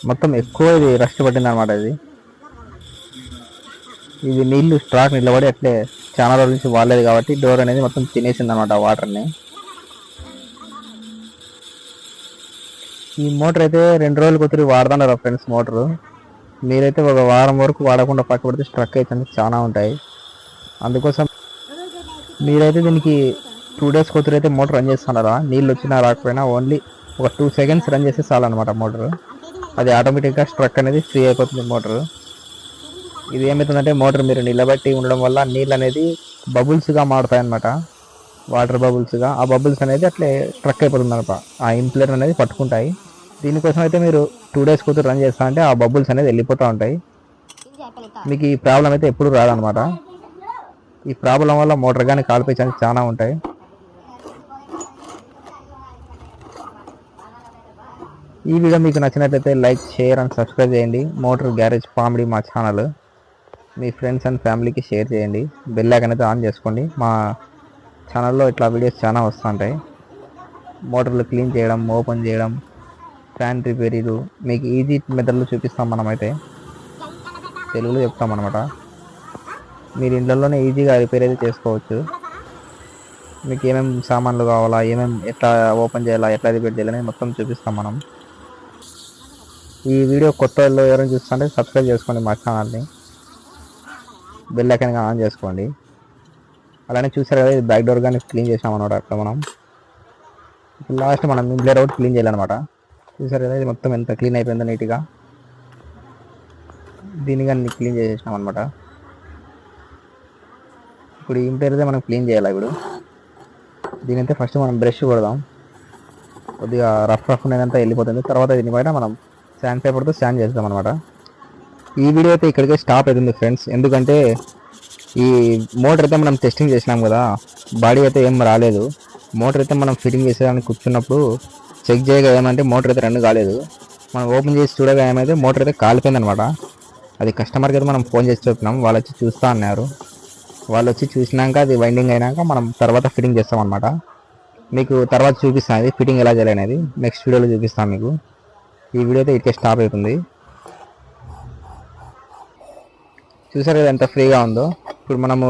మొత్తం ఎక్కువ ఇది రస్ట్ పట్టింది అనమాట. ఇది నీళ్లు స్ట్రాక్ నిలబడి అట్లే చాలా రోజుల నుంచి వాడలేదు కాబట్టి డోర్ అనేది మొత్తం తినేసింది అనమాట వాటర్ని. ఈ మోటార్ అయితే 2 రోజులు కొద్దిగా వాడుతున్నారు ఫ్రెండ్స్. మోటారు మీరైతే ఒక వారం వరకు వాడకుండా పక్కబడితే స్ట్రక్ అయితే చాలా ఉంటాయి. అందుకోసం మీరైతే దీనికి 2 డేస్ కొద్దిగా అయితే మోటార్ రన్ చేస్తున్నారా, నీళ్ళు వచ్చినా రాకపోయినా ఓన్లీ ఒక 2 సెకండ్స్ రన్ చేస్తే చాలన్నమాట మోటారు. అది ఆటోమేటిక్గా స్ట్రక్ అనేది ఫ్రీ అయిపోతుంది మోటారు. ఇది ఏమవుతుందంటే మోటార్ మీరు నిలబెట్టి ఉండడం వల్ల నీళ్ళు అనేది బబుల్స్గా మారుతాయి అన్నమాట, వాటర్ బబుల్స్గా. ఆ బబుల్స్ అనేది అట్లే స్ట్రక్ అయిపోతుంది అనమాట, ఆ ఇంప్లేర్ అనేది పట్టుకుంటాయి. దీనికోసం అయితే మీరు 2 డేస్ కొద్దిగా రన్ చేస్తా అంటే ఆ బబుల్స్ అనేది వెళ్ళిపోతూ ఉంటాయి. మీకు ఈ ప్రాబ్లం అయితే ఎప్పుడు రాదనమాట. ఈ ప్రాబ్లం వల్ల మోటార్ కానీ కాలిపోయే ఛాన్స్ చాలా ఉంటాయి. ఈ వీడియో మీకు నచ్చినట్లయితే లైక్, షేర్ అండ్ సబ్స్క్రైబ్ చేయండి. మోటార్ గ్యారేజ్ కామెడీ మా ఛానల్ మీ ఫ్రెండ్స్ అండ్ ఫ్యామిలీకి షేర్ చేయండి. బెల్ ఐకాన్ అయితే ఆన్ చేసుకోండి. మా ఛానల్లో ఇట్లా వీడియోస్ చాలా వస్తుంటాయి. మోటార్లు క్లీన్ చేయడం, ఓపెన్ చేయడం, ఫ్యాన్ రిపేరీలు మీకు ఈజీ మెథడ్లో చూపిస్తాం. మనమైతే తెలుగులో చెప్తాం అనమాట. మీరు ఇంట్లోనే ఈజీగా రిపేర్ అయితే చేసుకోవచ్చు. మీకు ఏమేమి సామాన్లు కావాలా, ఎట్లా ఓపెన్ చేయాలా, ఎట్లా రిపేర్ చేయాలని మొత్తం చూపిస్తాం మనం. ఈ వీడియో కొత్త వాళ్ళు ఎవరైనా చూస్తుంటే సబ్స్క్రైబ్ చేసుకోండి మా ఛానల్ని, బెల్ ఐకాన్ ఆన్ చేసుకోండి. అలానే చూసారు కదా, ఇది బ్యాక్ డోర్ కానీ క్లీన్ చేసాం అనమాట. అట్లా మనం లాస్ట్ మనం ఇంప్లేర్ అవుట్ క్లీన్ చేయాలన్నమాట. చూసారు కదా, ఇది మొత్తం ఎంత క్లీన్ అయిపోయిందో నీట్గా. దీన్ని కానీ క్లీన్ చేసేసినాం అనమాట. ఇప్పుడు ఈ ఇంప్లేర్ అయితే మనం క్లీన్ చేయాలి. ఇప్పుడు దీనైతే ఫస్ట్ మనం బ్రష్ కొడదాం. కొద్దిగా రఫ్ ఉండేదంతా వెళ్ళిపోతుంది. తర్వాత దీని బయట మనం శాండ్ పేపర్తో శాండ్ చేస్తాం అనమాట. ఈ వీడియో అయితే ఇక్కడికే స్టాప్ అవుతుంది ఫ్రెండ్స్. ఎందుకంటే ఈ మోటార్ అయితే మనం టెస్టింగ్ చేసినాం కదా, బాడీ అయితే ఏం రాలేదు. మోటార్ అయితే మనం ఫిట్టింగ్ చేసేదానికి కూర్చున్నప్పుడు చెక్ చేయగా ఏమంటే మోటార్ అయితే రన్ కాలేదు. మనం ఓపెన్ చేసి చూడగా ఏమైతే మోటార్ అయితే కాలిపోయింది అనమాట. అది కస్టమర్కి అయితే మనం ఫోన్ చేసి చెప్పినాం. వాళ్ళు వచ్చి చూస్తా అన్నారు. వాళ్ళు వచ్చి చూసినాక అది వైండింగ్ అయినాక మనం తర్వాత ఫిట్టింగ్ చేస్తాం అనమాట. మీకు తర్వాత చూపిస్తాను అది ఫిట్టింగ్ ఎలా చేయాలి అనేది, నెక్స్ట్ వీడియోలో చూపిస్తాను మీకు. ఈ వీడియో అయితే ఇట్లా స్టాప్ అవుతుంది. చూసారు కదా ఎంత ఫ్రీగా ఉందో. ఇప్పుడు మనము